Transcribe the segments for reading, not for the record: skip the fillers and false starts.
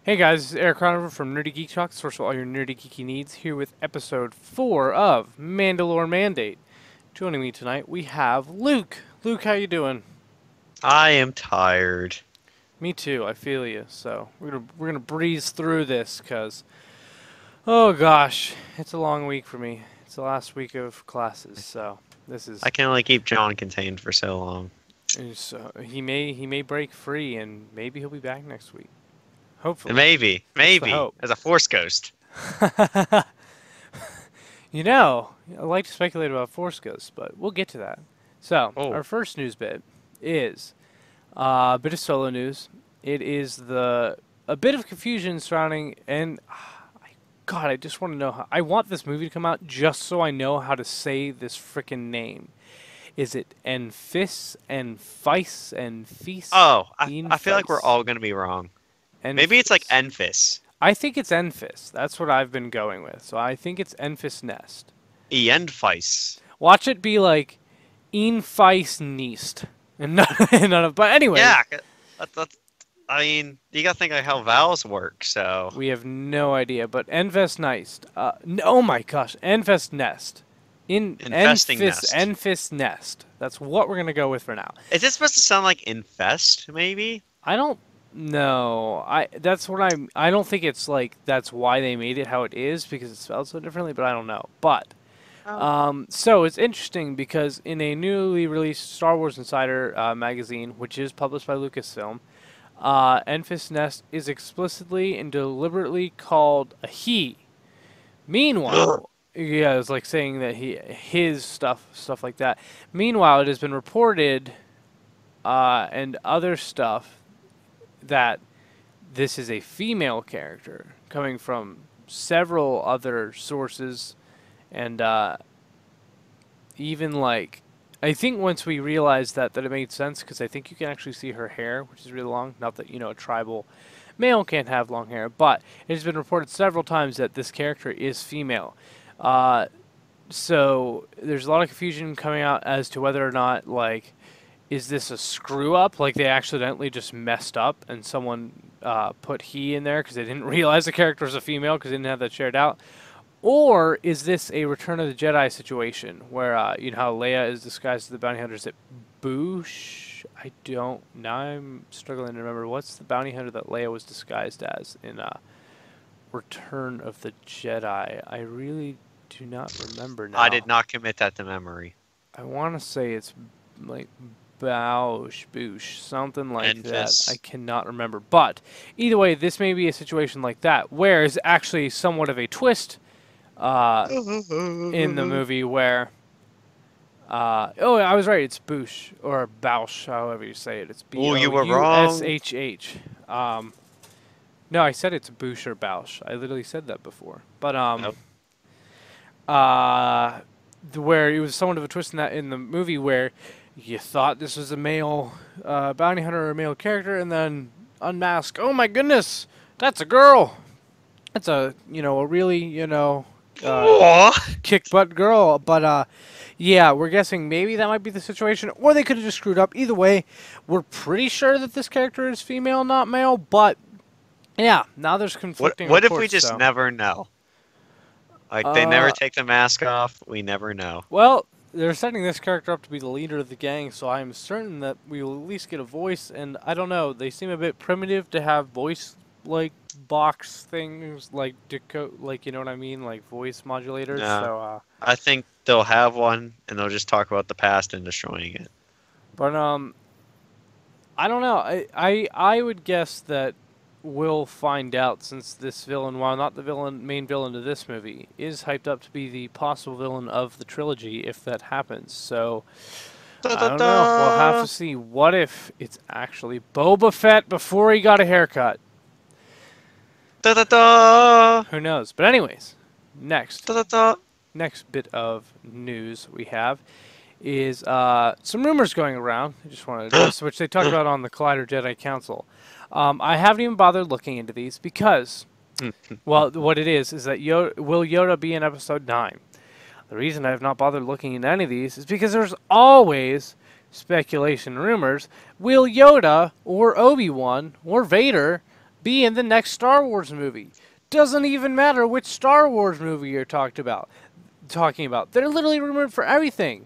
Hey guys, this is Eric Conover from Nerdy Geek Talk, source for all your nerdy geeky needs, here with episode 4 of Mandalore Mandate. Joining me tonight, we have Luke. Luke, how you doing? I am tired. Me too, I feel you. So, we're gonna breeze through this, cuz oh gosh, it's a long week for me. It's the last week of classes, so this I is can only keep John contained for so long. he may break free and maybe he'll be back next week. And Hopefully. That's the maybe, hope. as a Force Ghost. You know, I like to speculate about Force Ghosts, but we'll get to that. So, Oh, our first news bit is a bit of solo news. It is a bit of confusion surrounding, and God, I just want to know how. I want this movie to come out just so I know how to say this frickin' name. Is it Enfys, Enfys, Enfys, I feel like we're Enfys, all gonna be wrong. Maybe it's like Enfys? Enfys. I think it's Enfys. That's what I've been going with. So I think it's Enfys Nest. Enfys. Watch it be like Enfys Nest. And none of, but anyways, Yeah, I mean, you gotta think of how vowels work, so. we have no idea. But Enfys Nest. Oh my gosh, Enfys Nest. Infesting nest. Enfys Nest. That's what we're gonna go with for now. Is this supposed to sound like infest, maybe? I don't know. I don't think it's like that's why they made it how it is because it's spelled so differently. But I don't know. But Oh. so it's interesting because in a newly released Star Wars Insider magazine, which is published by Lucasfilm, Enfys Nest is explicitly and deliberately called a he. Meanwhile, yeah, it's like saying that his stuff like that. Meanwhile, it has been reported and other stuff that this is a female character coming from several other sources and even like I think once we realized that it made sense because I think you can actually see her hair, which is really long. Not that a tribal male can't have long hair, but it has been reported several times that this character is female. Uh, so there's a lot of confusion coming out as to whether or not like is this a screw up, like they accidentally just messed up and someone put he in there because they didn't realize the character was a female because they didn't have that shared out. Or is this a Return of the Jedi situation where you know how Leia is disguised as the bounty hunter? Is it Boosh? I don't. Now I'm struggling to remember what's the bounty hunter that Leia was disguised as in Return of the Jedi. I really do not remember now. I did not commit that to memory. I want to say it's like Boosh, something like that. Enfys. I cannot remember. But either way, this may be a situation like that, where it's actually somewhat of a twist in the movie where oh, I was right. It's Boosh or Bausch, however you say it. It's Oh, you were wrong. Boushh. No, I said it's Boosh or Bausch. I literally said that before. But Nope. where it was somewhat of a twist in the movie where you thought this was a male bounty hunter or a male character, and then unmask. Oh my goodness, that's a girl. That's a really Aw. kick butt girl. But yeah, we're guessing maybe that might be the situation, or they could have just screwed up. Either way, we're pretty sure that this character is female, not male. But yeah, now there's conflicting What if reports. we just So. never know? Like they never Uh, take the mask off. We never know. Well, they're setting this character up to be the leader of the gang, so I'm certain that we will at least get a voice. And I don't know, they seem a bit primitive to have voice like box things, like like you know what I mean, like voice modulators. No. So, I think they'll have one and they'll just talk about the past and destroying it. but I don't know. I would guess that we'll find out since this villain, while not the main villain of this movie, is hyped up to be the possible villain of the trilogy if that happens. So. Da, I da, don't know. We'll have da. to see. What if it's actually Boba Fett before he got a haircut? Da, da, da. Who knows? But anyways, Da, da, da. next bit of news we have is some rumors going around. I just wanted to which they talked about on the Collider Jedi Council. I haven't even bothered looking into these because, well, what it is that will Yoda be in Episode 9? The reason I have not bothered looking into any of these is because there's always speculation, rumors. Will Yoda or Obi-Wan or Vader be in the next Star Wars movie. Doesn't even matter which Star Wars movie you're talking about. They're literally rumored for everything.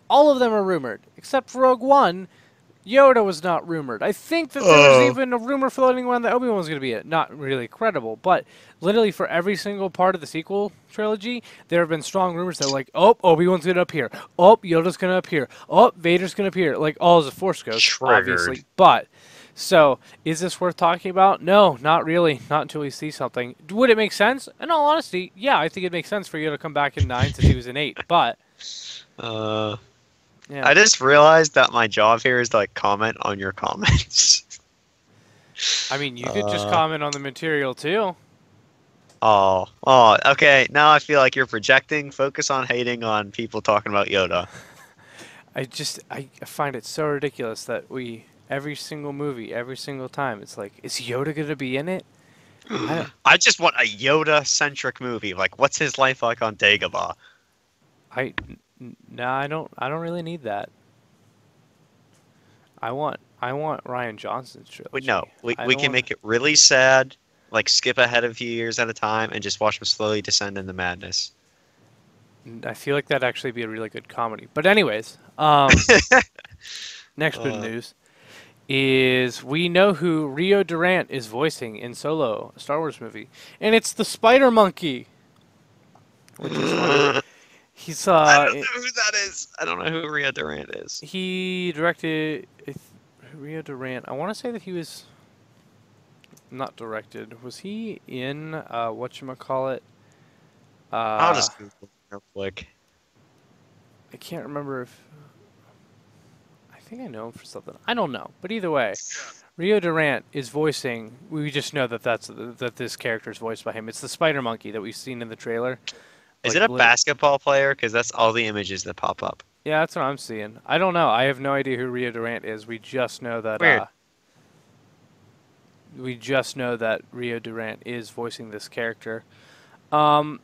All of them are rumored, except for Rogue One. Yoda was not rumored. I think that there was Oh. even a rumor floating around that Obi-Wan was going to be it. Not really credible, but literally for every single part of the sequel trilogy, there have been strong rumors that like, oh, Obi-Wan's going to appear. Oh, Yoda's going to appear. Oh, Vader's going to appear. Like all as a Force ghost, Triggered. obviously. But so, is this worth talking about? No, not really. Not until we see something. Would it make sense? In all honesty, yeah, I think it makes sense for Yoda to come back in 9 since he was in 8. But Uh, yeah, I just realized that my job here is to like comment on your comments. I mean, you could just Uh, comment on the material too. okay. Now I feel like you're projecting. Focus on hating on people talking about Yoda. I find it so ridiculous that every single movie, every single time, it's like, is Yoda gonna be in it? I don't, I just want a Yoda-centric movie. Like, what's his life like on Dagobah? no, I don't really need that. I want Ryan Johnson's Wait, no. trilogy. We I we don't can want. make it really sad. Like, skip ahead a few years at a time and just watch him slowly descend into madness. I feel like that'd actually be a really good comedy. But anyways, next bit of Uh, news is we know who Rio Durant is voicing in Solo, a Star Wars movie, and it's the Spider Monkey, which is funny. I He's don't know who that is. I don't know who Rhea Durant is. he directed Rio Durant. I want to say that he was not directed. Was he in whatchamacallit? I'll Uh, just Google it real quick. I can't remember if I think I know him for something. I don't know, but either way, Rio Durant is voicing. We just know that that this character is voiced by him. It's the Spider Monkey that we've seen in the trailer. Is it Like, a basketball player? Because that's all the images that pop up. yeah, that's what I'm seeing. I don't know. I have no idea who Rio Durant is. We just know that. Weird. We just know that Rio Durant is voicing this character. Um,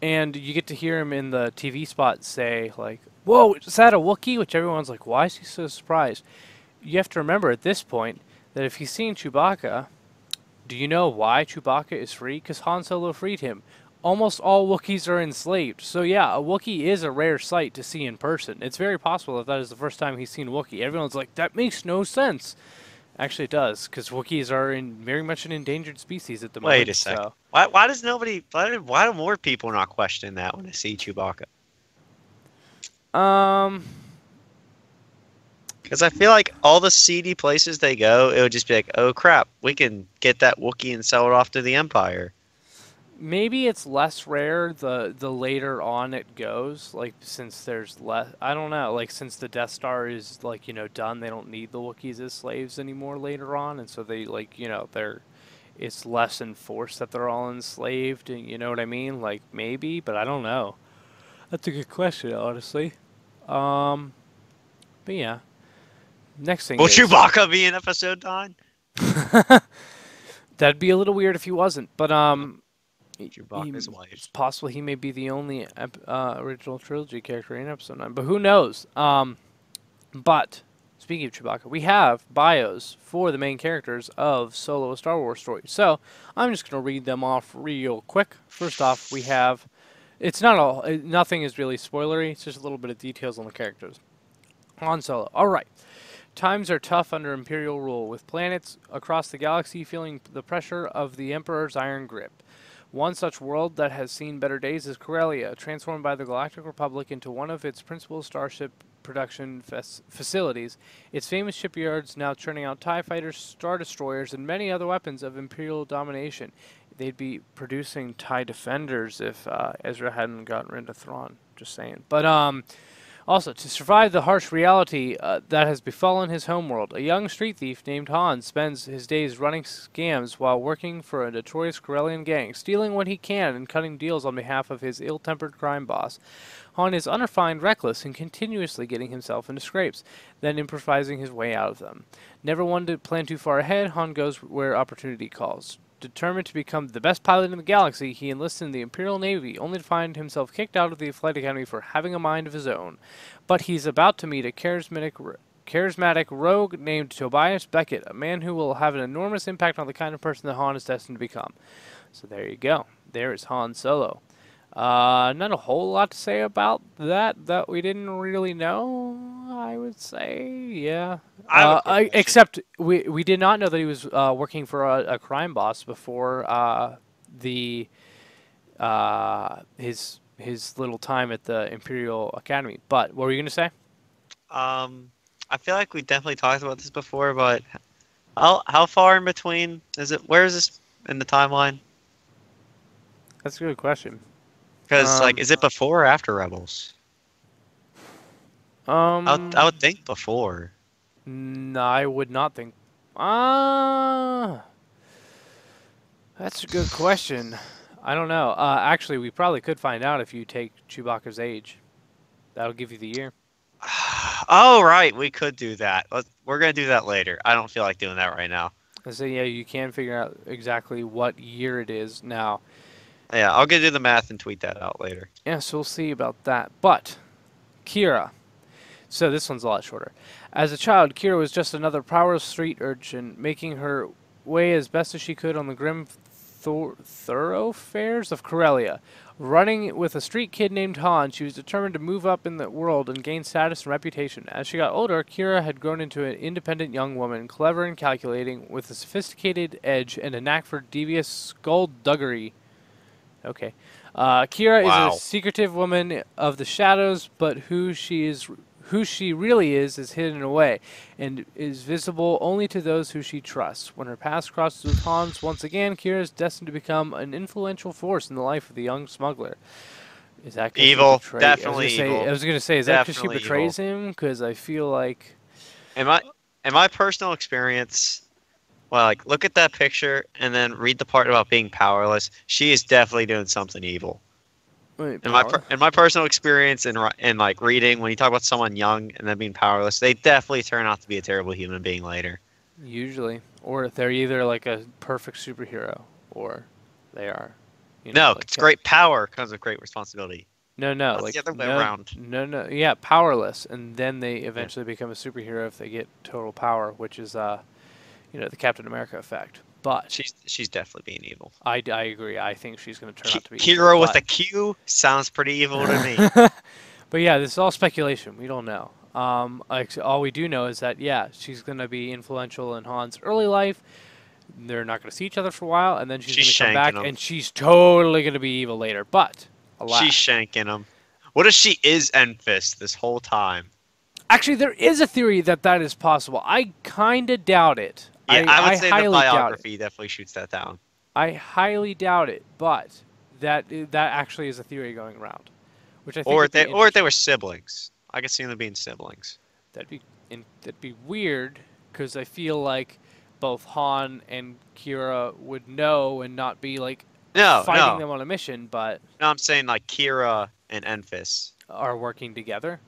and you get to hear him in the TV spot say like, "Whoa, is that a Wookiee?" Which everyone's like, "Why is he so surprised?" You have to remember at this point that if he's seen Chewbacca, do you know why Chewbacca is free? Because Han Solo freed him. Almost all Wookiees are enslaved. So yeah, a Wookiee is a rare sight to see in person. It's very possible that is the first time he's seen a Wookiee. Everyone's like, that makes no sense. Actually, it does, because Wookiees are very much an endangered species at the Wait a moment. second. So Why does nobody? Why do more people not question that when they see Chewbacca? Um, Because I feel like all the seedy places they go, it would just be like, oh crap, we can get that Wookiee and sell it off to the Empire. maybe it's less rare the later on it goes. Like since there's less, I don't know. Like since the Death Star is like done, they don't need the Wookiees as slaves anymore later on, and so they like they're it's less enforced that they're all enslaved. And you know what I mean? Like maybe, but I don't know. That's a good question, honestly. Um, but yeah. Next thing Will is Chewbacca be in Episode 9? that'd be a little weird if he wasn't, but Chewbacca's it's wife. possible he may be the only original trilogy character in Episode 9, but who knows? But speaking of Chewbacca, we have bios for the main characters of Solo: A Star Wars Story. So I'm just gonna read them off real quick. First off, we have it's not all nothing is really spoilery. It's just a little bit of details on the characters. Han Solo. All right. Times are tough under Imperial rule, with planets across the galaxy feeling the pressure of the Emperor's iron grip. One such world that has seen better days is Corellia, transformed by the Galactic Republic into one of its principal starship production facilities. Its famous shipyards now churning out TIE fighters, Star Destroyers, and many other weapons of Imperial domination. They'd be producing TIE Defenders if Ezra hadn't gotten rid of Thrawn. Just saying. But, also, to survive the harsh reality that has befallen his homeworld, a young street thief named Han spends his days running scams while working for a notorious Corellian gang, stealing what he can and cutting deals on behalf of his ill-tempered crime boss. Han is unrefined, reckless, and continuously getting himself into scrapes, then improvising his way out of them. Never one to plan too far ahead, Han goes where opportunity calls. Determined to become the best pilot in the galaxy, he enlists in the Imperial Navy, only to find himself kicked out of the Flight Academy for having a mind of his own. But he's about to meet a charismatic rogue named Tobias Beckett, a man who will have an enormous impact on the kind of person that Han is destined to become. So there you go. There is Han Solo. Not a whole lot to say about that we didn't really know. I would say, yeah. I have a quick question. Except we did not know that he was working for a crime boss before the his little time at the Imperial Academy. But what were you gonna say? I feel like we definitely talked about this before, but how far in between is it? Where is this in the timeline? That's a good question. Because like, Um, is it before or after Rebels? I would think before. no, I would not think. Ah, that's a good question. I don't know. Actually, we probably could find out if you take Chewbacca's age. That'll give you the year. Oh right, we could do that. We're gonna do that later. I don't feel like doing that right now. So yeah, you can figure out exactly what year it is now. Yeah, I'll go do the math and tweet that out later. Yeah, so we'll see about that. But Kira. So this one's a lot shorter. As a child, Kira was just another powerless street urchin, making her way as best as she could on the grim thoroughfares of Corellia. Running with a street kid named Han, she was determined to move up in the world and gain status and reputation. As she got older, Kira had grown into an independent young woman, clever and calculating, with a sophisticated edge and a knack for devious skullduggery. Okay. Kira is a Wow. secretive woman of the shadows, but who she really is hidden away, and is visible only to those who she trusts. When her paths crosses with Han's once again, Kira is destined to become an influential force in the life of the young smuggler. Is that because she Evil, betrays? definitely evil, I was gonna say, is that because she definitely evil. betrays him? Because I feel like, In my personal experience, well, like look at that picture and then read the part about being powerless. She is definitely doing something evil. wait, In my power. in my personal experience in like reading, when you talk about someone young and then being powerless, they definitely turn out to be a terrible human being later. Usually, or they're either like a perfect superhero, or they are, No, like it's great power comes with great responsibility. no, That's like the other way around. yeah, powerless, and then they Yeah. eventually become a superhero if they get total power, which is the Captain America effect. But She's definitely being evil. I agree. I think she's going to turn out to be evil. Kira with But a Q sounds pretty evil to me. but yeah, this is all speculation. We don't know. All we do know is that yeah, she's going to be influential in Han's early life. They're not going to see each other for a while, and then she's She's going to come shanking back, him. and she's totally going to be evil later. But She's alas. shanking him. What if she is Enfys this whole time? Actually, there is a theory that that is possible. I kind of doubt it. Yeah, I would I say the highly doubt it. biography definitely shoots that down. I highly doubt it, but that actually is a theory going around, which I think would be Or if they interesting. were siblings. I could see them being siblings. That'd be weird because I feel like both Han and Kira would know and not be like No, fighting no. them on a mission, but No, I'm saying like Kira and Enfys. are working together.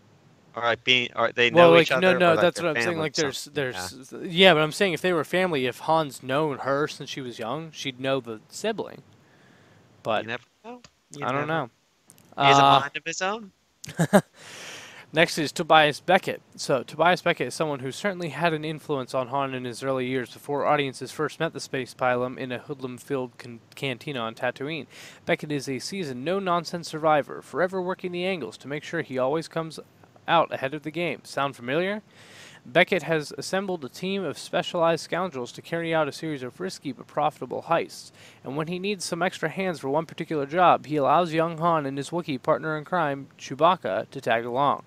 Or they Well, know each like no, other, or no, like that's they're what I'm saying. family or Like something. Yeah. yeah, but I'm saying if they were family, if Han's known her since she was young, she'd know the sibling. You But never know. You I don't never. know. He has a Uh, mind of his own. Next is Tobias Beckett. So Tobias Beckett is someone who certainly had an influence on Han in his early years before audiences first met the space pilum in a hoodlum-filled cantina on Tatooine. Beckett is a seasoned, no-nonsense survivor, forever working the angles to make sure he always comes out ahead of the game. Sound familiar? Beckett has assembled a team of specialized scoundrels to carry out a series of risky but profitable heists, and when he needs some extra hands for one particular job, he allows young Han and his Wookiee partner in crime, Chewbacca, to tag along.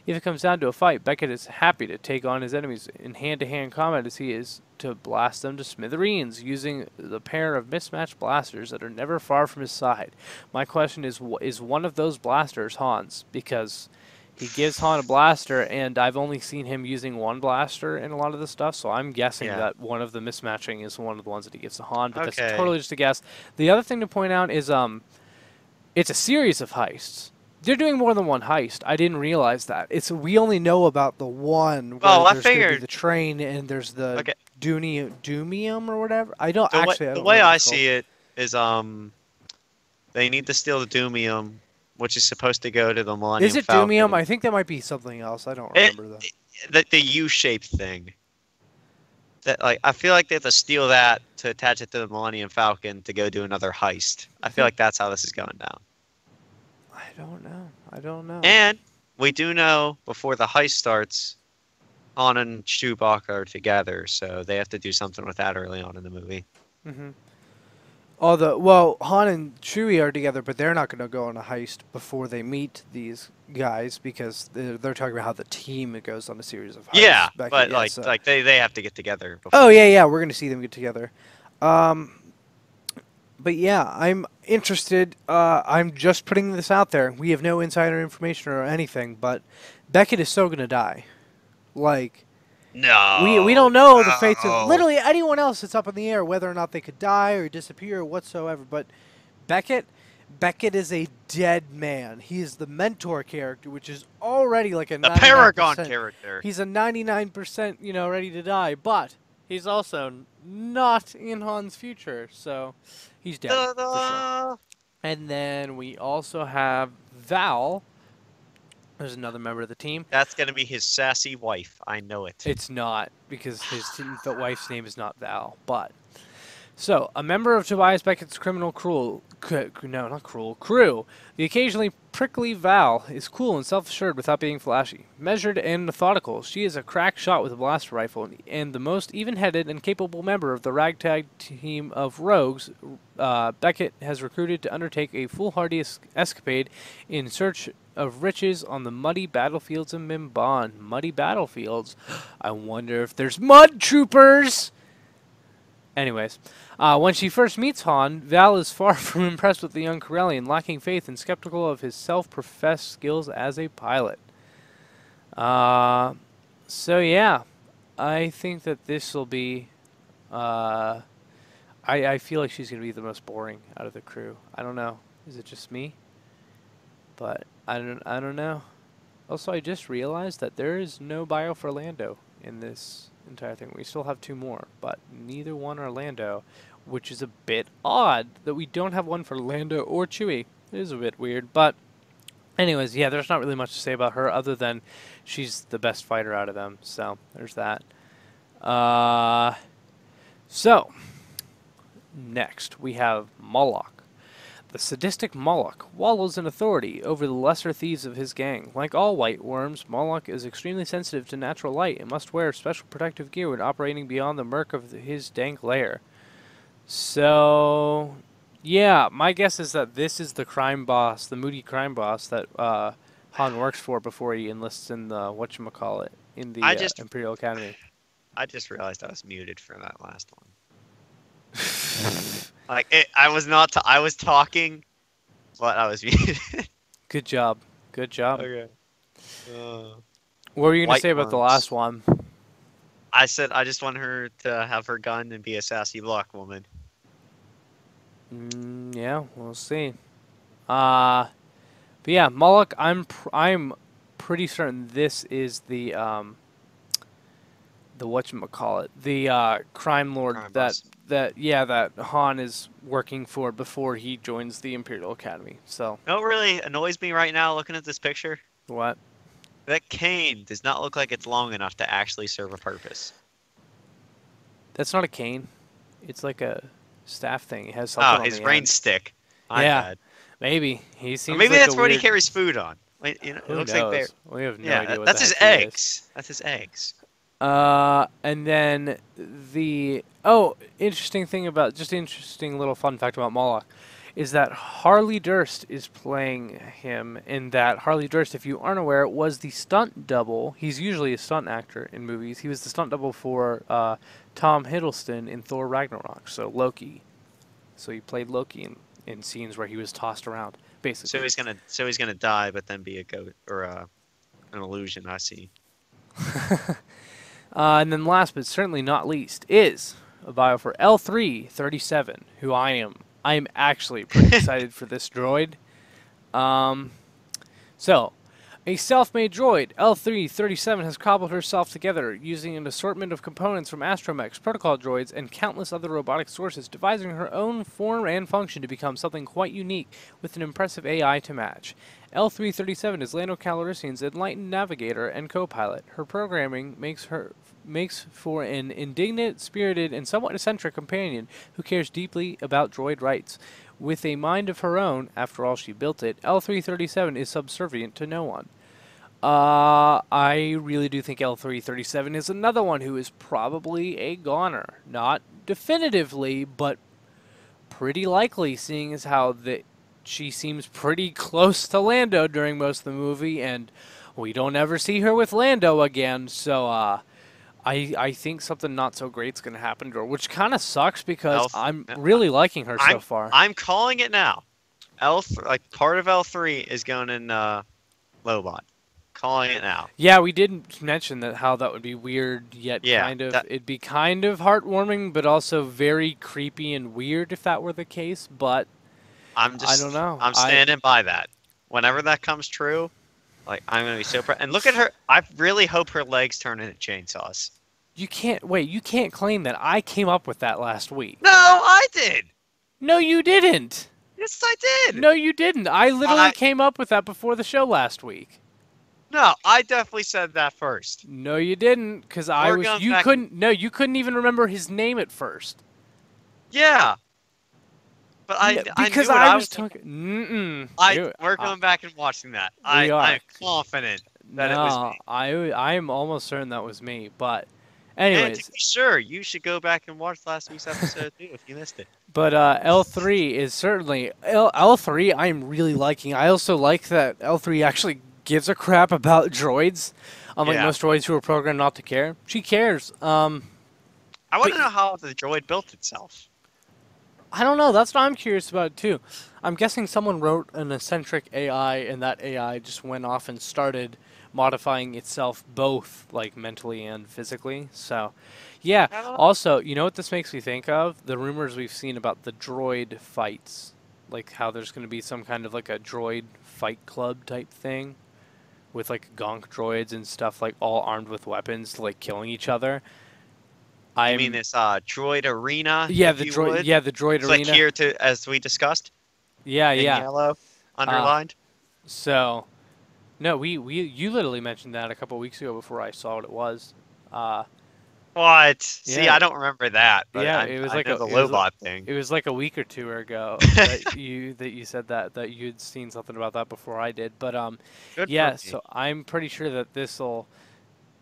If it comes down to a fight, Beckett is happy to take on his enemies in hand-to-hand combat as he is to blast them to smithereens using the pair of mismatched blasters that are never far from his side. My question is one of those blasters Han's? Because he gives Han a blaster, and I've only seen him using one blaster in a lot of the stuff, so I'm guessing Yeah. that one of the mismatching is one of the ones that he gives to Han, but that's Okay. totally just a guess. The other thing to point out is it's a series of heists. They're doing more than one heist. I didn't realize that. We only know about the one where Well, I there's going to be figured. the train and there's the Okay. Doomium or whatever. I don't The don't way remember what I it's called. see it is they need to steal the Doomium, which is supposed to go to the Is Millennium it Doomium? Falcon. I think that might be something else. I don't It remember though. the U-shaped thing. That like I feel like they have to steal that to attach it to the Millennium Falcon to go do another heist. I I feel think like that's how this is going down. I don't know. I don't know. And we do know before the heist starts, Han and Chewbacca are together, so they have to do something with that early on in the movie. Hmm. Although, well, Han and Chewie are together, but they're not going to go on a heist before they meet these guys because they're talking about how the team goes on a series of Yeah, heists. Back at, but yeah, like so. like they have to get together Oh before. yeah, yeah, we're going to see them get together. Um, but yeah, I'm interested. I'm just putting this out there. We have no insider information or anything, but Beckett is so going to die. Like, we No, don't know the fates of no. literally anyone else. It's up in the air whether or not they could die or disappear or whatsoever. But Beckett, Beckett is a dead man. He is the mentor character, which is already like a The Paragon 99%. character. He's a 99%, ready to die. But he's also not in Han's future, so he's dead for sure. Da-da. And then we also have Val. There's another member of the team. That's gonna be his sassy wife. I know it. It's not because the wife's name is not Val, but so a member of Tobias Beckett's criminal no, not cruel crew. The occasionally prickly Val is cool and self-assured without being flashy, measured and methodical. She is a crack shot with a blaster rifle and the most even-headed and capable member of the ragtag team of rogues. Beckett has recruited to undertake a foolhardy escapade in search of riches on the muddy battlefields of Mimban. Muddy battlefields. I wonder if there's mud troopers. Anyways, when she first meets Han, Val is far from impressed with the young Corellian, lacking faith and skeptical of his self-professed skills as a pilot. So yeah, I think that this will be. I feel like she's gonna be the most boring out of the crew. I don't know. Is it just me? But I don't know. Also, I just realized that there is no bio for Lando in this entire thing. We still have two more, but neither one are Lando, which is a bit odd that we don't have one for Lando or Chewie. It is a bit weird, but anyways, yeah, there's not really much to say about her other than she's the best fighter out of them. So there's that. So next we have Moloch. The sadistic Moloch wallows in authority over the lesser thieves of his gang. Like all white worms, Moloch is extremely sensitive to natural light and must wear special protective gear when operating beyond the murk of his dank lair. So, yeah, my guess is that this is the crime boss, the moody crime boss that Han works for before he enlists in the whatchamacallit, in the I just Imperial Academy. I just realized I was muted for that last one. Like I was not. I was talking, but I was muted. Good job. Good job. Okay. Uh, What were you going to White say about the worms. last one? I said I just want her to have her gun and be a sassy black woman. Yeah, we'll see. But yeah, Moloch, I'm pretty certain this is the whatchamacallit, the crime lord Crime that boss. that Han is working for before he joins the Imperial Academy. So You know what really annoys me right now looking at this picture? what? That cane does not look like it's long enough to actually serve a purpose. That's not a cane. It's like a staff thing. It has something Oh, on his the rain end. stick. My Yeah, bad. maybe he Or seems maybe like that's a what he weird. carries food on. Wait, it Who looks like bear. knows? We have no Yeah, idea what that's the his heck he is. eggs. That's his eggs. And then interesting thing about just interesting little fun fact about Moloch is that Harley Durst is playing him. In that Harley Durst, if you aren't aware, was the stunt double. He's usually a stunt actor in movies. He was the stunt double for Tom Hiddleston in Thor Ragnarok. So Loki. So he played Loki in scenes where he was tossed around, So basically. he's gonna die, but then be a goat or an illusion. I see. And then last but certainly not least is a bio for L337, who I am actually pretty excited for this droid. So A self-made droid, L337 has cobbled herself together using an assortment of components from astromechs, protocol droids, and countless other robotic sources, devising her own form and function to become something quite unique with an impressive AI to match. L337 is Lando Calrissian's enlightened navigator and co-pilot. Her programming makes for an indignant, spirited, and somewhat eccentric companion who cares deeply about droid rights. With a mind of her own, after all she built it, L337 is subservient to no one. I really do think L337 is another one who is probably a goner. Not definitively, but pretty likely, seeing as how she seems pretty close to Lando during most of the movie, and we don't ever see her with Lando again, so, I think something not so great's going to happen to her, which kind of sucks because I'm really liking her so far. I'm calling it now. Like part of L3 is going in Lobot. Calling it now. Yeah, we did mention that how that would be weird, yet it'd be kind of heartwarming, but also very creepy and weird if that were the case. But I don't know. I'm standing by that. Whenever that comes true, like I'm gonna be so proud. And look at her. I really hope her legs turn into chainsaws. You can't wait. You can't claim that I came up with that last week. No, I did. No, you didn't. Yes, I did. No, you didn't. I literally came up with that before the show last week. No, I definitely said that first. No, you didn't, because you couldn't. No, you couldn't even remember his name at first. Yeah, but because I was talking. We're going back and watching that. I'm confident that it was me. I am almost certain that was me. But, anyways, and to be sure, you should go back and watch last week's episode too if you missed it. But L3 is certainly L3. I'm really liking. I also like that L3 actually gives a crap about droids, unlike most droids who are programmed not to care. She cares. I want to know how the droid built itself. I don't know. That's what I'm curious about too. I'm guessing someone wrote an eccentric AI, and that AI just went off and started modifying itself both, like, mentally and physically. So, yeah. Also, you know what this makes me think of? The rumors we've seen about the droid fights. Like, how there's going to be some kind of, like, a droid fight club type thing with, like, gonk droids and stuff, like, all armed with weapons, like, killing each other. I mean this droid arena? Yeah, the droid arena. Like here, as we discussed? Yeah, in yellow, underlined? So, no, you literally mentioned that a couple weeks ago before I saw what it was. What? Yeah. See, I don't remember that. But yeah, it was like the Lobot thing. It was like a week or two ago that you said that you'd seen something about that before I did. But yeah, so I'm pretty sure that this will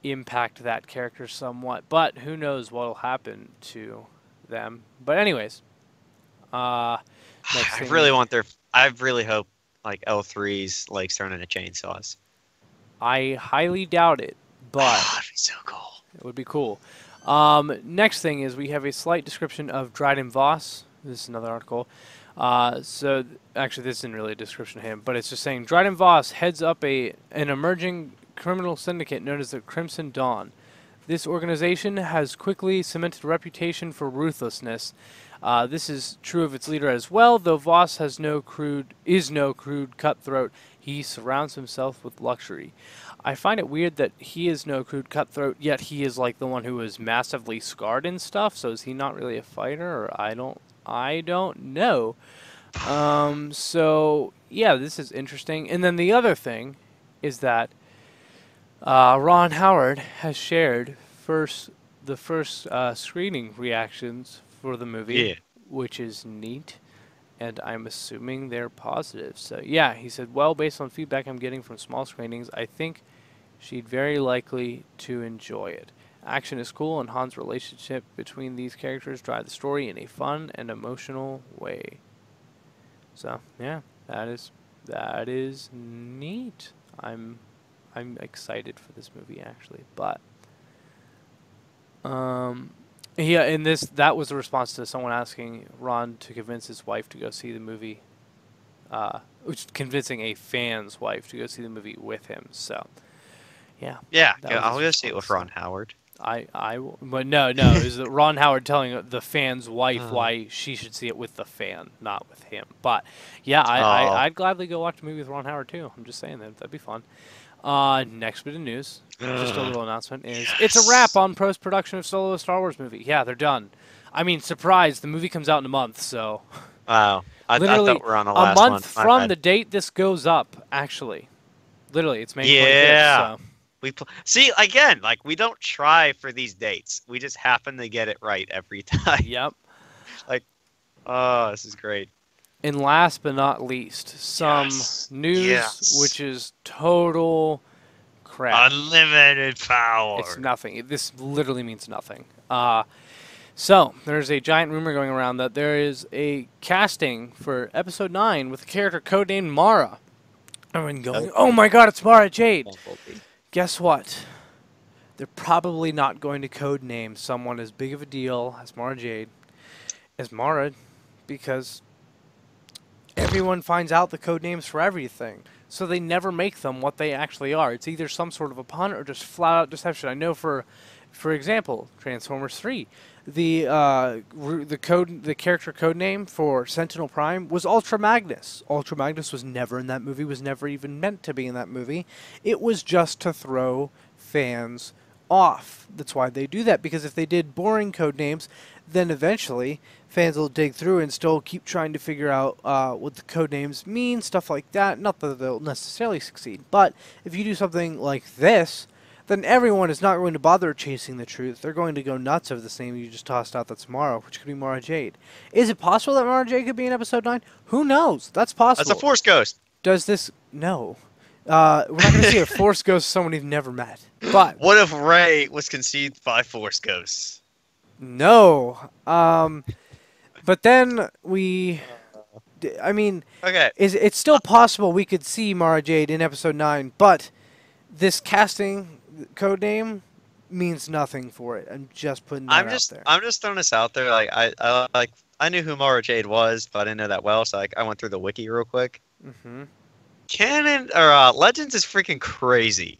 impact that character somewhat. But who knows what'll happen to them? But anyways, I really hope like L3's legs turn into chainsaws. I highly doubt it, but that'd be so cool. It would be cool. Next thing is we have a slight description of Dryden Voss. This is another article. So actually, this isn't really a description of him, but it's just saying Dryden Voss heads up an emerging criminal syndicate known as the Crimson Dawn. This organization has quickly cemented a reputation for ruthlessness. This is true of its leader as well, though Voss is no crude cutthroat. He surrounds himself with luxury. I find it weird that he is no crude cutthroat, yet he is like the one who is massively scarred and stuff. So is he not really a fighter, or I don't know. So yeah, this is interesting. And then the other thing is that Ron Howard has shared the first screening reactions for the movie, which is neat. And I'm assuming they're positive. So yeah, he said, well, based on feedback I'm getting from small screenings, I think she'd very likely to enjoy it. Action is cool, and Han's relationship between these characters drive the story in a fun and emotional way. So yeah, that is neat. I'm excited for this movie actually, but yeah, and that was a response to someone asking Ron to convince his wife to go see the movie, convincing a fan's wife to go see the movie with him. So, yeah. Yeah, I'll go see it with Ron Howard. But no, it was Ron Howard telling the fan's wife why she should see it with the fan, not with him. But yeah, I'd gladly go watch a movie with Ron Howard too. I'm just saying that'd be fun. Next bit of news, just a little announcement, is it's a wrap Yes. on post-production of Solo, a Star Wars movie. Yeah, they're done. I mean, surprise, the movie comes out in a month, so Wow. I thought literally we were on the a last month one. My from bad. the date this goes up, actually. Literally, it's May 25th, Yeah. so See again, like we don't try for these dates. We just happen to get it right every time. yep. Like, oh, this is great. And last but not least, some Yes. news Yes. which is total crap. Unlimited It's power. nothing. This literally means nothing. So there's a giant rumor going around that there is a casting for Episode 9 with a character codenamed Mara. Everyone going, oh Okay. my god, it's Mara Jade. Bumblebee. Guess what? They're probably not going to codename someone as big of a deal as Mara Jade as Mara because everyone finds out the code names for everything. So they never make them what they actually are. It's either some sort of a pun or just flat out deception. I know for example, Transformers 3, the character code name for Sentinel Prime was Ultra Magnus. Ultra Magnus was never in that movie, was never even meant to be in that movie. It was just to throw fans off. That's why they do that, because if they did boring code names, then eventually fans will dig through and still keep trying to figure out what the code names mean, stuff like that. Not that they'll necessarily succeed, but if you do something like this, then everyone is not going to bother chasing the truth. They're going to go nuts over this name you just tossed out that's Mara, which could be Mara Jade. Is it possible that Mara Jade could be in Episode 9? Who knows? That's That's a possible. Force Ghost. Does this... No. We're not going to see a Force Ghost of someone you've never met. But... What if Rey was conceived by Force Ghosts? No. But then we... I mean, Okay. it's still possible we could see Mara Jade in Episode 9, but this casting code name means nothing for it. I'm just putting that out there. I'm just throwing this out there. Like I knew who Mara Jade was, but I didn't know that well. So like I went through the wiki real quick. Mm-hmm. Canon or Legends is freaking crazy.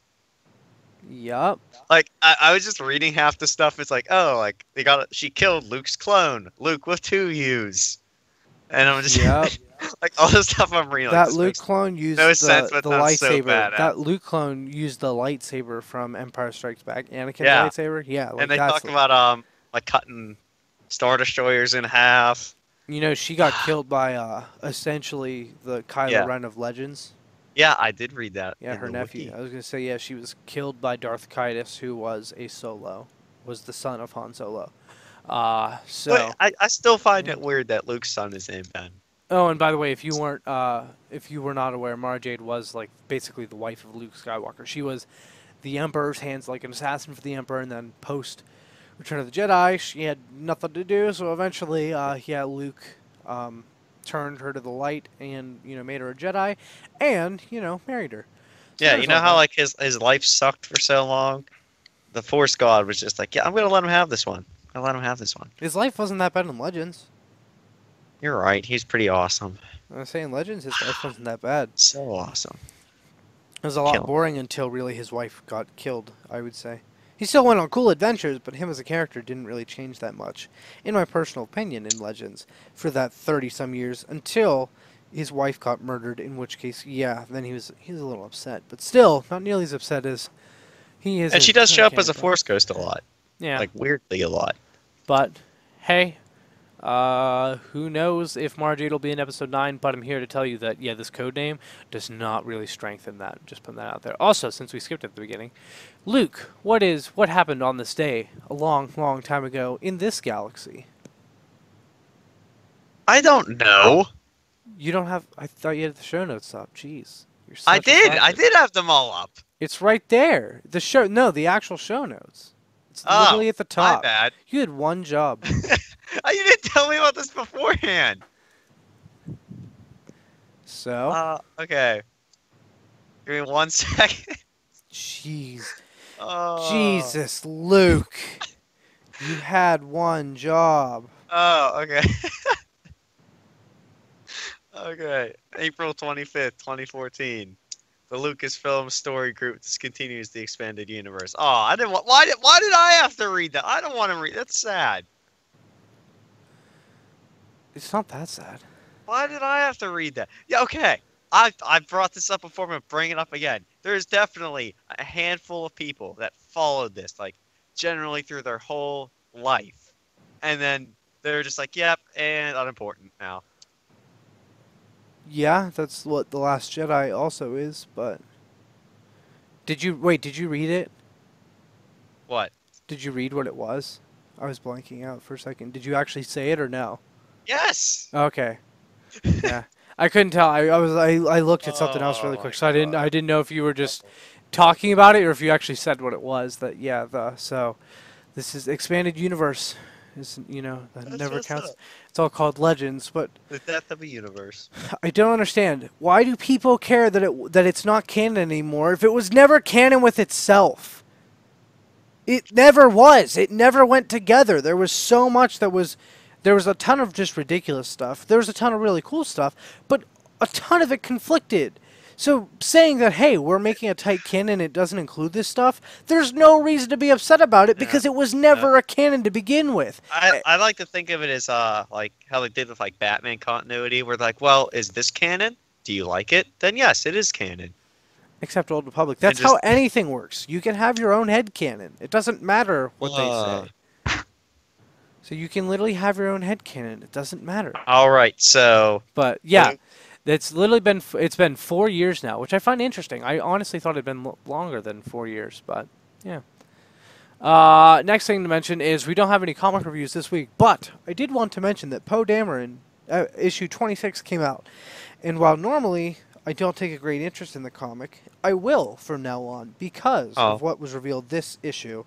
Yup. Like I was just reading half the stuff. It's like, oh, like she killed Luke's clone, Luke with two U's, and I'm just Yep. like all the stuff I'm reading. Like, That this Luke makes clone used no sense, the but that's so lightsaber. badass. That Luke clone used the lightsaber from Empire Strikes Back. Anakin's Yeah. lightsaber. Yeah, like And they that's talk about like cutting Star Destroyers in half. you know, she got killed by essentially the Kylo Yeah. Ren of Legends. Yeah, I did read that. Yeah, in her the nephew. wiki. I was gonna say, yeah, she was killed by Darth Kaitis, who was a Solo, was the son of Han Solo. So. But I still find Yeah. it weird that Luke's son is named Ben. Oh, and by the way, if you were not aware, Mara Jade was like basically the wife of Luke Skywalker. She was the Emperor's hands, like an assassin for the Emperor, and then post Return of the Jedi, she had nothing to do. So eventually, yeah, Luke turned her to the light, and made her a Jedi, and married her. So Yeah, there's you know all how that. like his life sucked for so long? The Force God was just like, yeah, I'm gonna let him have this one. I'll let him have this one. His life wasn't that bad in Legends. You're right. He's pretty awesome. I was saying Legends, his life wasn't that bad. So awesome. It was a lot Kill him. boring until really his wife got killed, I would say. He still went on cool adventures, but him as a character didn't really change that much, in my personal opinion, in Legends, for that 30-some years, until his wife got murdered, in which case, yeah, then he was a little upset. But still, not nearly as upset as he is. And she in does show up as a canon. Force Ghost a lot. Yeah, Like weirdly a lot. but, hey, who knows if Mara Jade will be in Episode 9, but I'm here to tell you that, yeah, this code name does not really strengthen that. Just putting that out there. Also, since we skipped at the beginning, Luke, what happened on this day a long, long time ago in this galaxy? I don't know. You don't have... I thought you had the show notes up. Jeez. You're I such a did. I slacker. did have them all up. It's right there. The actual show notes. It's Oh, literally at the my top. bad. You had one job. You didn't tell me about this beforehand. So, Okay. Give me 1 second. jeez. Oh. Jesus, Luke. You had one job. Oh, okay. Okay. April 25th, 2014. The Lucasfilm Story Group discontinues the expanded universe. Oh, I didn't want. Why did I have to read that? I don't want to read. That's sad. It's not that sad. Why did I have to read that? Yeah, okay. I've brought this up before, but bring it up again. There's definitely a handful of people that followed this, like generally through their whole life, and then they're just like, yep, and unimportant now. Yeah, that's what The Last Jedi also is, but did you read it? What? Did you read what it was? I was blanking out for a second. Did you actually say it or no? Yes. Okay. Yeah. I couldn't tell. I looked at something else really Oh quick, my so god. I didn't know if you were just talking about it or if you actually said what it was. That yeah, the so this is expanded universe. Is that That's never what's counts. up. It's all called legends, but The death of a universe. I don't understand. Why do people care that it's not canon anymore if it was never canon with itself? It never was. It never went together. There was so much there was a ton of just ridiculous stuff. There was a ton of really cool stuff, but a ton of it conflicted. So saying that, hey, we're making a tight canon, it doesn't include this stuff, there's no reason to be upset about it Yeah. because it was Yeah. never a canon to begin with. I like to think of it as like how they did with like Batman continuity, where they're like, well, is this canon? Do you like it? Then yes, it is canon. Except Old Republic. And That's how just anything works. You can have your own head canon. It doesn't matter what they uh, say. So you can literally have your own head canon. It doesn't matter. all right, so But yeah, that's literally it's been 4 years now, which I find interesting. I honestly thought it'd been longer than 4 years, but yeah. Next thing to mention is we don't have any comic reviews this week, but I did want to mention that Poe Dameron issue 26 came out, and while normally I don't take a great interest in the comic, I will from now on because oh of what was revealed this issue.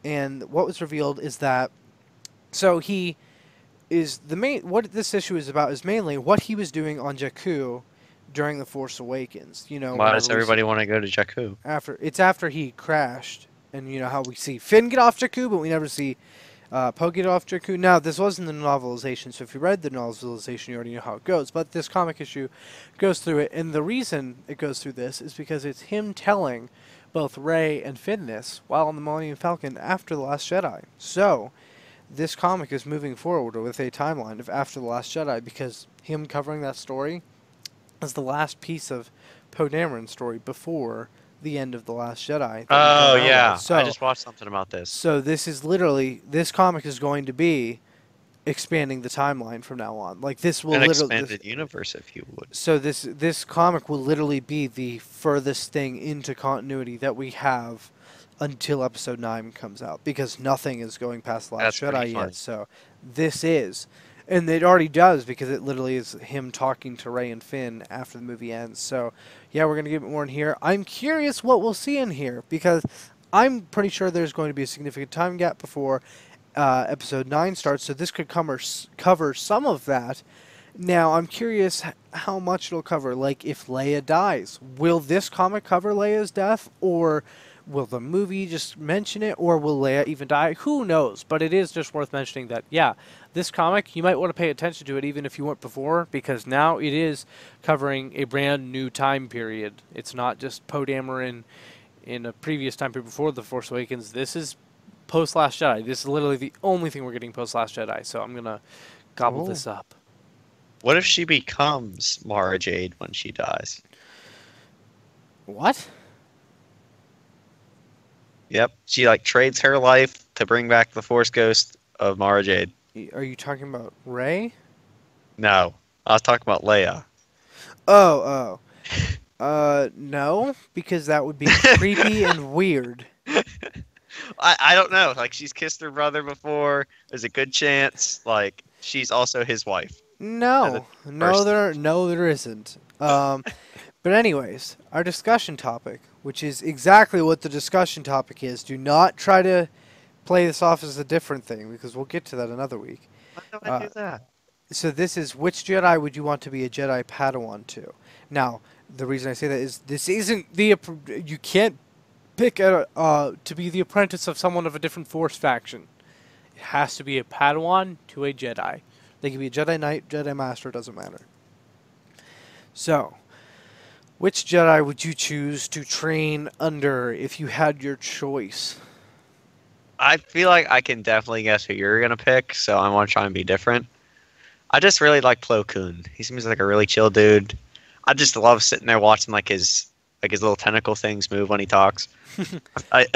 And what was revealed is that so he is the main what this issue is about is mainly what he was doing on Jakku during the Force Awakens. why does Whenever we everybody want to go to Jakku? after he crashed, and how we see Finn get off Jakku, but we never see Poe get off Jakku. Now this wasn't the novelization, so if you read the novelization, you already know how it goes. But this comic issue goes through it, and the reason it goes through this is because it's him telling both Rey and Finn this while on the Millennium Falcon after the Last Jedi. So this comic is moving forward with a timeline of after the Last Jedi because him covering that story is the last piece of Poe Dameron's story before the end of the Last Jedi. That we Oh don't know yeah, about. I just watched something about this. So this comic is going to be expanding the timeline from now on. Like this will An literally expanded universe, if you would. so this comic will literally be the furthest thing into continuity that we have until episode 9 comes out because nothing is going past the Last That's pretty Jedi funny. yet. So this is, and it already does because it literally is him talking to Rey and Finn after the movie ends. So yeah, we're gonna get more in here. I'm curious what we'll see in here because I'm pretty sure there's going to be a significant time gap before episode 9 starts. So this could cover some of that. Now, I'm curious how much it'll cover. Like, if Leia dies, will this comic cover Leia's death, or will the movie just mention it, or will Leia even die? Who knows? But it is just worth mentioning that, yeah, this comic, you might want to pay attention to it even if you weren't before, because now it is covering a brand new time period. It's not just Poe Dameron in a previous time period before The Force Awakens. This is post-Last Jedi. This is literally the only thing we're getting post-Last Jedi, so I'm going to gobble this up. What if she becomes Mara Jade when she dies? What? Yep, she like trades her life to bring back the Force Ghost of Mara Jade. Are you talking about Rey? No, I was talking about Leia. Oh. No, because that would be creepy and weird. I don't know. Like she's kissed her brother before. There's a good chance like she's also his wife. No, there isn't. But anyways, our discussion topic, which is exactly what the discussion topic is. Do not try to play this off as a different thing because we'll get to that another week. Why don't I do that? So this is which Jedi would you want to be a Jedi Padawan to? Now, the reason I say that is this isn't you can't pick to be the apprentice of someone of a different Force faction. It has to be a Padawan to a Jedi. They can be a Jedi Knight, Jedi Master, doesn't matter. So, which Jedi would you choose to train under if you had your choice? I feel like I can definitely guess who you're gonna pick, so I want to try and be different. I just really like Plo Koon. He seems like a really chill dude. I just love sitting there watching like his little tentacle things move when he talks. I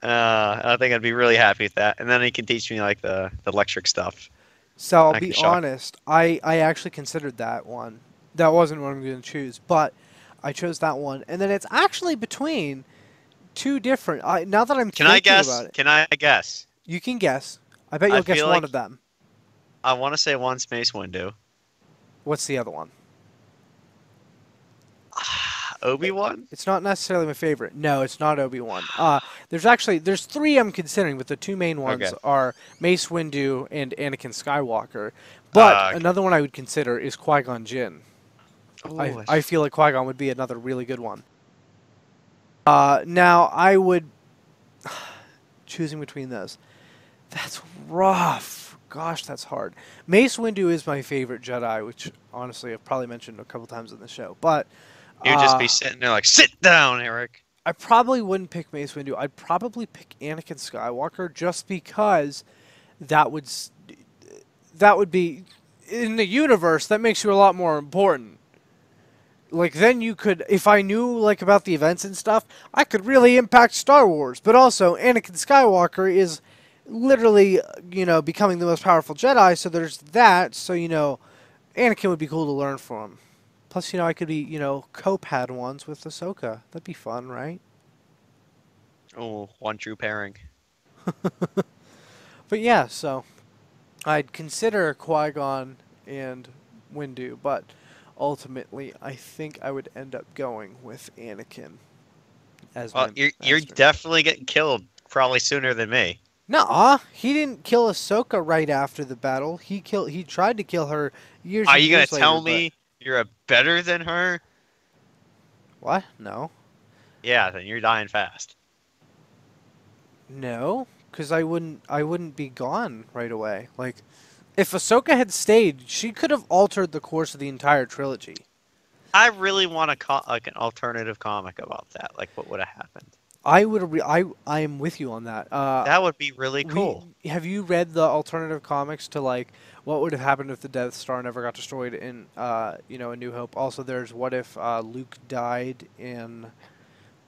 I think I'd be really happy with that. And then he can teach me like the electric stuff. So I'll I can be shock. honest, I actually considered that one. That wasn't what I'm going to choose, but I chose that one, and then it's actually between two different. Now that I'm Can I thinking guess? about it, Can I guess? you can guess. I bet I you'll guess feel one like of them. I want to say one Space Windu. What's the other one? Obi-Wan? It's not necessarily my favorite. No, it's not Obi-Wan. There's three I'm considering, but the two main ones Okay. are Mace Windu and Anakin Skywalker. But Okay. another one I would consider is Qui-Gon Jinn. Ooh, I feel like Qui-Gon would be another really good one. Now I would choosing between those. That's rough. Gosh, that's hard. Mace Windu is my favorite Jedi, which honestly I've probably mentioned a couple times in the show. But You'd just be sitting there like, sit down, Eric. I probably wouldn't pick Mace Windu. I'd probably pick Anakin Skywalker just because that would that would be in the universe that makes you a lot more important. Like then you could, if I knew like about the events and stuff, I could really impact Star Wars. But also Anakin Skywalker is literally, becoming the most powerful Jedi, so there's that. So, Anakin would be cool to learn from. Plus, I could be, co-Padawans with Ahsoka. That'd be fun, right? Oh, one true pairing. But yeah, so I'd consider Qui-Gon and Windu, but ultimately I think I would end up going with Anakin as Well, my you're master. definitely getting killed probably sooner than me. Nuh-uh. He didn't kill Ahsoka right after the battle. He tried to kill her years Are and you gonna years later. tell me you're a better than her? What? No. Yeah, then you're dying fast. No, because I wouldn't be gone right away. Like, if Ahsoka had stayed, she could have altered the course of the entire trilogy. I really want like an alternative comic about that. Like, what would have happened? I am with you on that. That would be really cool. Have you read the alternative comics to like what would have happened if the Death Star never got destroyed in A New Hope? Also, there's what if Luke died in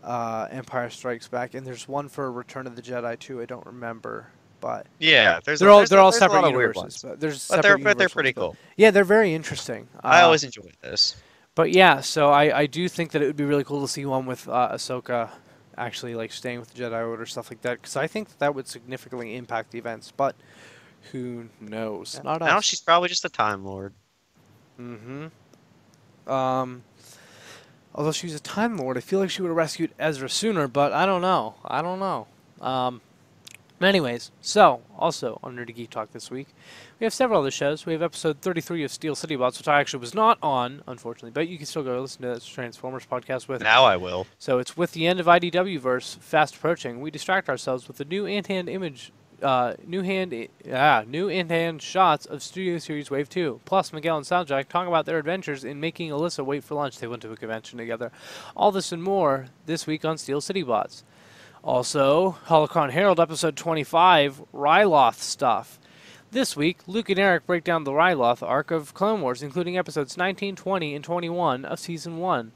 Empire Strikes Back, and there's one for Return of the Jedi too. I don't remember, but Yeah, they're all there's a separate lot of weird universes. ones. But there's But separate they're universe pretty ones, but- cool. Yeah, they're very interesting. I always enjoyed this. But yeah, so I do think that it would be really cool to see one with Ahsoka actually like staying with the Jedi Order, stuff like that, because I think that would significantly impact the events. But who knows? Not Now us. she's probably just a Time Lord. Mm-hmm. Although she's a Time Lord, I feel like she would have rescued Ezra sooner. But I don't know. I don't know. Anyways, so also on Nerdy Geek Talk this week, we have several other shows. We have episode 33 of Steel City Bots, which I actually was not on, unfortunately, but you can still go listen to that Transformers podcast with. Now I will. So it's with the end of IDW verse fast approaching. We distract ourselves with the new in-hand image, new in-hand shots of Studio Series Wave 2. Plus, Miguel and Soundjack talk about their adventures in making Alyssa wait for lunch. They went to a convention together. All this and more this week on Steel City Bots. Also, Holocron Herald episode 25, Ryloth stuff. This week, Luke and Eric break down the Ryloth arc of Clone Wars, including episodes 19, 20, and 21 of Season 1.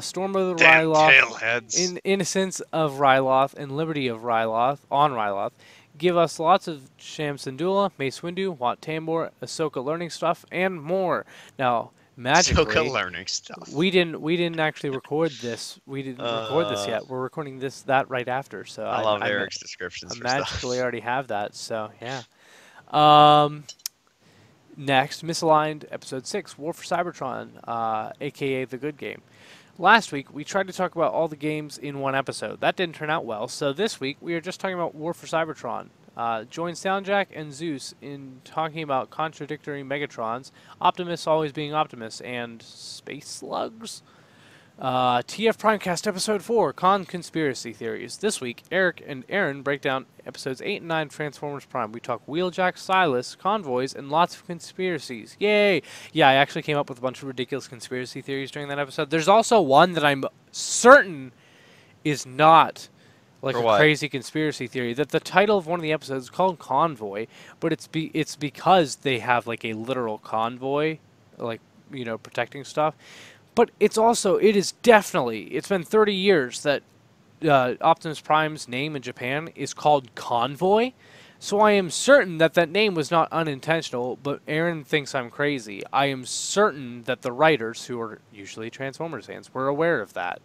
Storm of the Damn Ryloth, tailheads. Innocence of Ryloth, and Liberty of Ryloth, on Ryloth, give us lots of Sham Syndulla, Mace Windu, Wat Tambor, Ahsoka learning stuff, and more. Now, magically, Ahsoka learning stuff. we didn't actually record this. We didn't record this yet. We're recording that right after. So I love Eric's descriptions I for stuff. magically already have that. So yeah. Next, Misaligned episode 6, War for Cybertron, aka the good game. Last week we tried to talk about all the games in one episode. That didn't turn out well. So this week we are just talking about War for Cybertron. Join Soundjack and Zeus in talking about contradictory Megatrons, Optimus always being Optimus, and space slugs. TF Primecast Episode 4, Conspiracy Theories. This week, Eric and Aaron break down Episodes 8 and 9 of Transformers Prime. We talk Wheeljack, Silas, convoys, and lots of conspiracies. Yay! Yeah, I actually came up with a bunch of ridiculous conspiracy theories during that episode. There's also one that I'm certain is not like For a what? crazy conspiracy theory. That the title of one of the episodes is called Convoy, but it's because they have like a literal convoy, like protecting stuff. But it's also, it is definitely, it's been 30 years that Optimus Prime's name in Japan is called Convoy. So I am certain that that name was not unintentional, but Aaron thinks I'm crazy. I am certain that the writers, who are usually Transformers fans, were aware of that.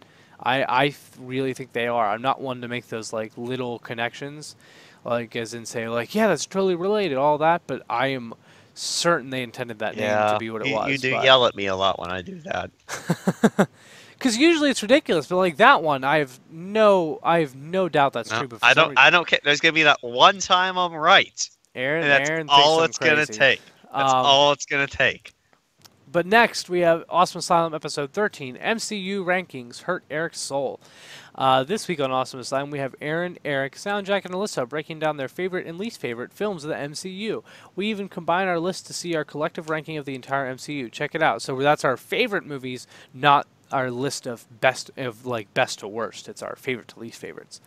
Really think they are. I'm not one to make those like little connections, like as in say like, yeah, that's totally related, all that. But I am certain they intended that name to Yeah, be what it you was. do But yell at me a lot when I do that. because usually it's ridiculous, but like that one, I have no doubt that's No, true. But for some reason, I don't care. There's gonna be that one time I'm right, and that's Aaron thinks all I'm it's gonna crazy. take. That's all it's gonna take. But next, we have Awesome Asylum Episode 13, MCU Rankings, Hurt Eric's Soul. This week on Awesome Asylum, we have Aaron, Eric, Soundjack, and Alyssa breaking down their favorite and least favorite films of the MCU. We even combine our list to see our collective ranking of the entire MCU. Check it out. So that's our favorite movies, not our list of best to worst. It's our favorite to least favorites.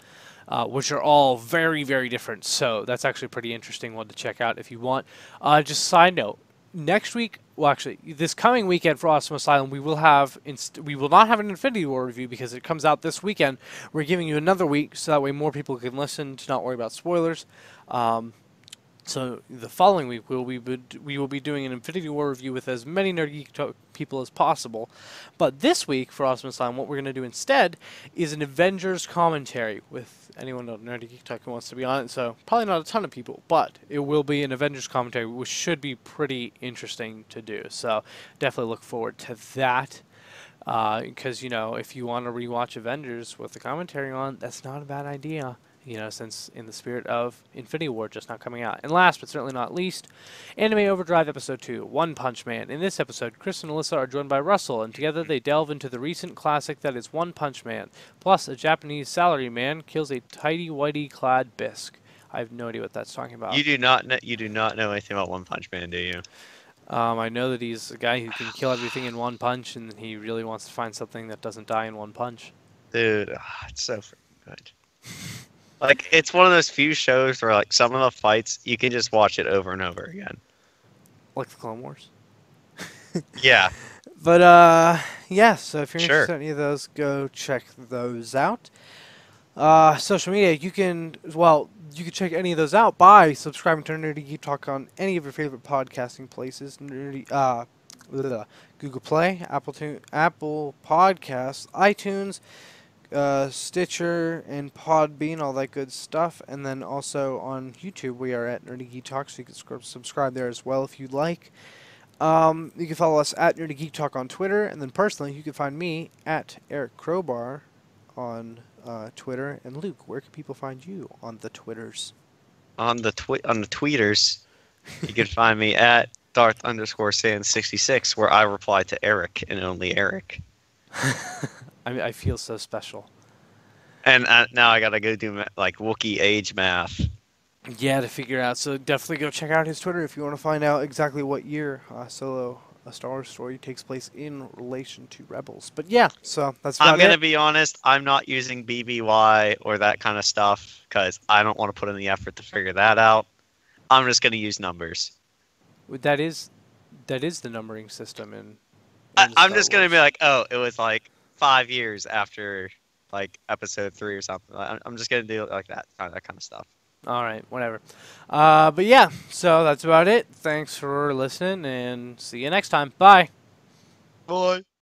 Which are all very, very different. So that's actually a pretty interesting one to check out if you want. Just a side note, next week, well, actually, this coming weekend for Awesome Asylum, we will not have an Infinity War review because it comes out this weekend. We're giving you another week so that way more people can listen to not worry about spoilers. So the following week we will be doing an Infinity War review with as many Nerd Geek Talk people as possible. But this week for Awesome Asylum, what we're going to do instead is an Avengers commentary with anyone on Nerd Geek Talk who wants to be on it. So probably not a ton of people, but it will be an Avengers commentary, which should be pretty interesting to do. So definitely look forward to that. Because if you want to rewatch Avengers with the commentary on, that's not a bad idea. Since in the spirit of Infinity War just not coming out. And last but certainly not least, Anime Overdrive Episode 2, One Punch Man. In this episode, Chris and Alyssa are joined by Russell, and together they delve into the recent classic that is One Punch Man. Plus, a Japanese salaryman kills a tidy-whitey clad bisque. I have no idea what that's talking about. You do not know anything about One Punch Man, do you? I know that he's a guy who can kill everything in one punch, and he really wants to find something that doesn't die in one punch. Dude, it's so freaking good. Like, it's one of those few shows where, like, some of the fights, you can just watch it over and over again. Like the Clone Wars? Yeah. But, yeah, so if you're Sure. interested in any of those, go check those out. Social media, you can check any of those out by subscribing to Nerdy Geek Talk on any of your favorite podcasting places. Google Play, Apple Podcasts, iTunes, Stitcher, and Podbean, all that good stuff. And then also on YouTube, we are at Nerdy Geek Talk, so you can subscribe there as well if you'd like. You can follow us at Nerdy Geek Talk on Twitter, and then personally, you can find me at Eric Crowbar on Twitter. And Luke, where can people find you on the Twitters? On the tweeters, you can find me at Darth_Sand66, where I reply to Eric and only Eric. I feel so special. And now I gotta go do like Wookiee age math. Yeah, to figure out. So definitely go check out his Twitter if you want to find out exactly what year Solo: A Star Wars Story takes place in relation to Rebels. But yeah, so that's about it. I'm gonna be honest. I'm not using BBY or that kind of stuff because I don't want to put in the effort to figure that out. I'm just gonna use numbers. That is the numbering system in I'm just gonna be like, oh, it was like 5 years after like episode 3 or something. I'm just gonna do it like that kind of stuff. All right, whatever. But yeah, so that's about it. Thanks for listening, and see you next time. Bye. Bye.